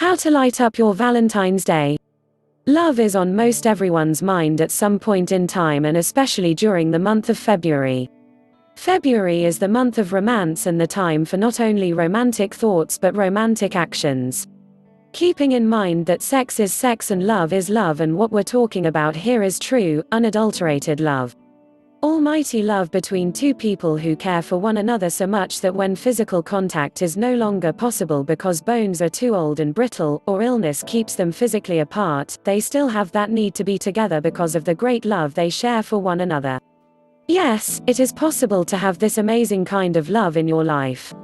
How to light up your Valentine's Day. Love is on most everyone's mind at some point in time, and especially during the month of February. February is the month of romance and the time for not only romantic thoughts but romantic actions. Keeping in mind that sex is sex and love is love, and what we're talking about here is true, unadulterated love. Almighty love between two people who care for one another so much that when physical contact is no longer possible because bones are too old and brittle, or illness keeps them physically apart, they still have that need to be together because of the great love they share for one another. Yes, it is possible to have this amazing kind of love in your life.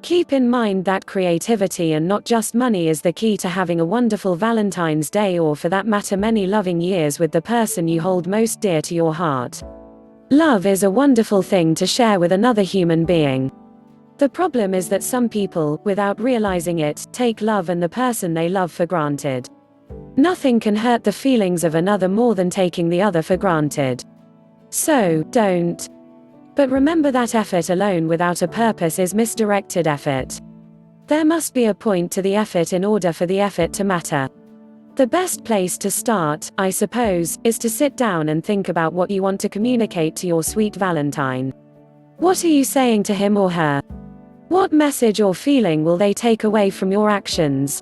Keep in mind that creativity and not just money is the key to having a wonderful Valentine's Day, or for that matter many loving years with the person you hold most dear to your heart. Love is a wonderful thing to share with another human being. The problem is that some people, without realizing it, take love and the person they love for granted. Nothing can hurt the feelings of another more than taking the other for granted. So, don't. But remember that effort alone without a purpose is misdirected effort. There must be a point to the effort in order for the effort to matter. The best place to start, I suppose, is to sit down and think about what you want to communicate to your sweet Valentine. What are you saying to him or her? What message or feeling will they take away from your actions?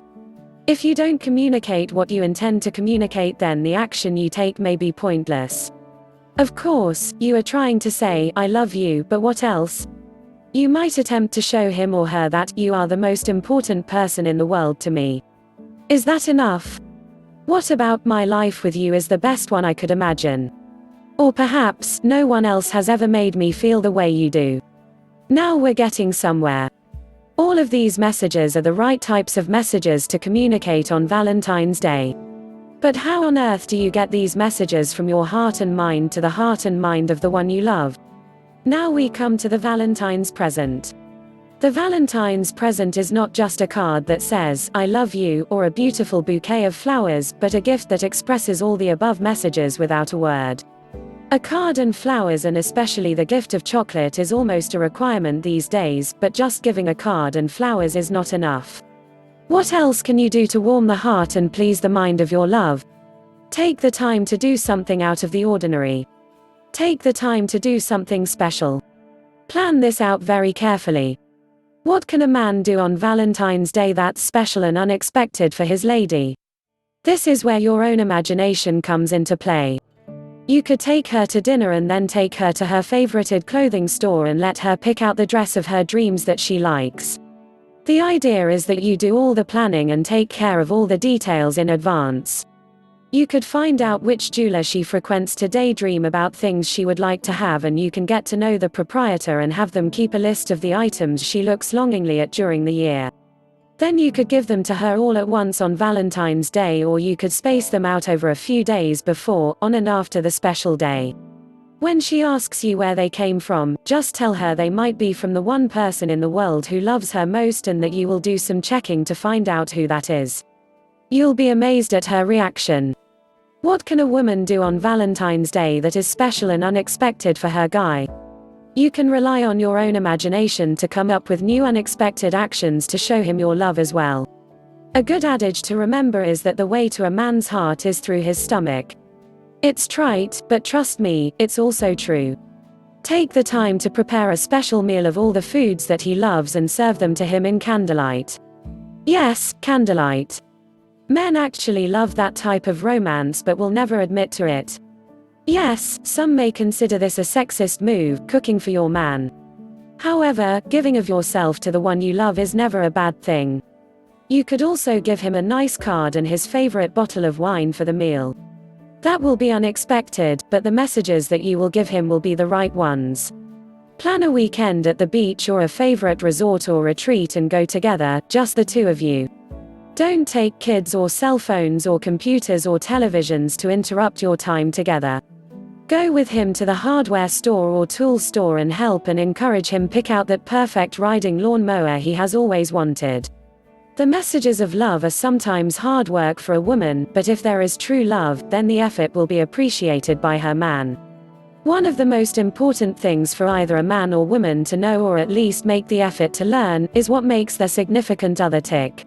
If you don't communicate what you intend to communicate, then the action you take may be pointless. Of course, you are trying to say, "I love you," but what else? You might attempt to show him or her that, "You are the most important person in the world to me." Is that enough? What about "My life with you is the best one I could imagine"? Or perhaps, "No one else has ever made me feel the way you do." Now we're getting somewhere. All of these messages are the right types of messages to communicate on Valentine's Day. But how on earth do you get these messages from your heart and mind to the heart and mind of the one you love? Now we come to the Valentine's present. The Valentine's present is not just a card that says, "I love you," or a beautiful bouquet of flowers, but a gift that expresses all the above messages without a word. A card and flowers, and especially the gift of chocolate, is almost a requirement these days, but just giving a card and flowers is not enough. What else can you do to warm the heart and please the mind of your love? Take the time to do something out of the ordinary. Take the time to do something special. Plan this out very carefully. What can a man do on Valentine's Day that's special and unexpected for his lady? This is where your own imagination comes into play. You could take her to dinner and then take her to her favorited clothing store and let her pick out the dress of her dreams that she likes. The idea is that you do all the planning and take care of all the details in advance. You could find out which jeweler she frequents to daydream about things she would like to have, and you can get to know the proprietor and have them keep a list of the items she looks longingly at during the year. Then you could give them to her all at once on Valentine's Day, or you could space them out over a few days before, on and after the special day. When she asks you where they came from, just tell her they might be from the one person in the world who loves her most, and that you will do some checking to find out who that is. You'll be amazed at her reaction. What can a woman do on Valentine's Day that is special and unexpected for her guy? You can rely on your own imagination to come up with new unexpected actions to show him your love as well. A good adage to remember is that the way to a man's heart is through his stomach. It's trite, but trust me, it's also true. Take the time to prepare a special meal of all the foods that he loves and serve them to him in candlelight. Yes, candlelight. Men actually love that type of romance but will never admit to it. Yes, some may consider this a sexist move, cooking for your man. However, giving of yourself to the one you love is never a bad thing. You could also give him a nice card and his favorite bottle of wine for the meal. That will be unexpected, but the messages that you will give him will be the right ones. Plan a weekend at the beach or a favorite resort or retreat and go together, just the two of you. Don't take kids or cell phones or computers or televisions to interrupt your time together. Go with him to the hardware store or tool store and help and encourage him pick out that perfect riding lawnmower he has always wanted. The messages of love are sometimes hard work for a woman, but if there is true love, then the effort will be appreciated by her man. One of the most important things for either a man or woman to know, or at least make the effort to learn, is what makes their significant other tick.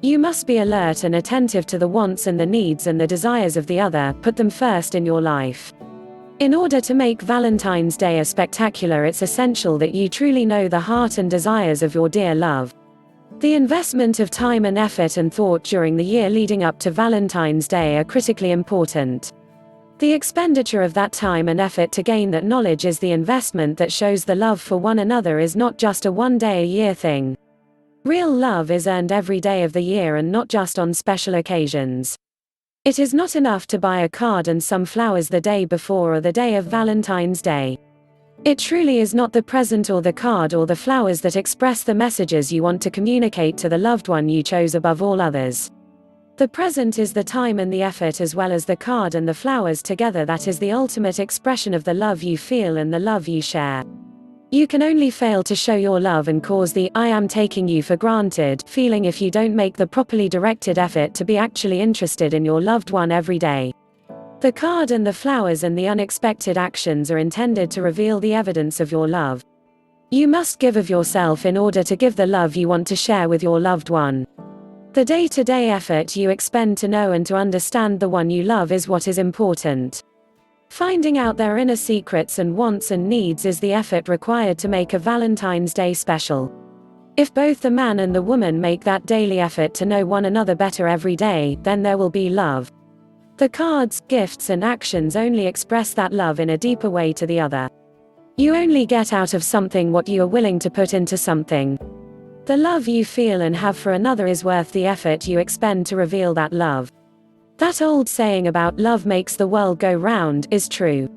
You must be alert and attentive to the wants and the needs and the desires of the other, put them first in your life. In order to make Valentine's Day a spectacular, it's essential that you truly know the heart and desires of your dear love. The investment of time and effort and thought during the year leading up to Valentine's Day are critically important. The expenditure of that time and effort to gain that knowledge is the investment that shows the love for one another is not just a one-day-a-year thing. Real love is earned every day of the year and not just on special occasions. It is not enough to buy a card and some flowers the day before or the day of Valentine's Day. It truly is not the present or the card or the flowers that express the messages you want to communicate to the loved one you chose above all others. The present is the time and the effort, as well as the card and the flowers together. That is the ultimate expression of the love you feel and the love you share. You can only fail to show your love and cause the "I am taking you for granted" feeling if you don't make the properly directed effort to be actually interested in your loved one every day. The card and the flowers and the unexpected actions are intended to reveal the evidence of your love. You must give of yourself in order to give the love you want to share with your loved one. The day-to-day effort you expend to know and to understand the one you love is what is important. Finding out their inner secrets and wants and needs is the effort required to make a Valentine's Day special. If both the man and the woman make that daily effort to know one another better every day, then there will be love. The cards, gifts and actions only express that love in a deeper way to the other. You only get out of something what you are willing to put into something. The love you feel and have for another is worth the effort you expend to reveal that love. That old saying about "love makes the world go round" is true.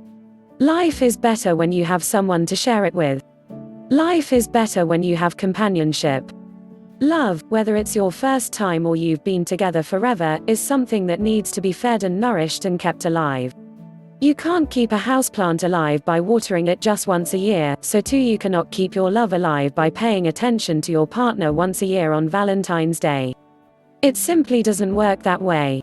Life is better when you have someone to share it with. Life is better when you have companionship. Love, whether it's your first time or you've been together forever, is something that needs to be fed and nourished and kept alive. You can't keep a houseplant alive by watering it just once a year, so too you cannot keep your love alive by paying attention to your partner once a year on Valentine's Day. It simply doesn't work that way.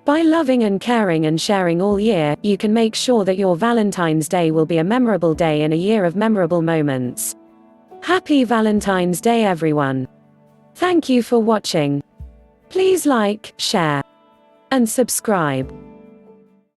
By loving and caring and sharing all year, you can make sure that your Valentine's Day will be a memorable day in a year of memorable moments. Happy Valentine's Day, everyone! Thank you for watching. Please like, share, and subscribe.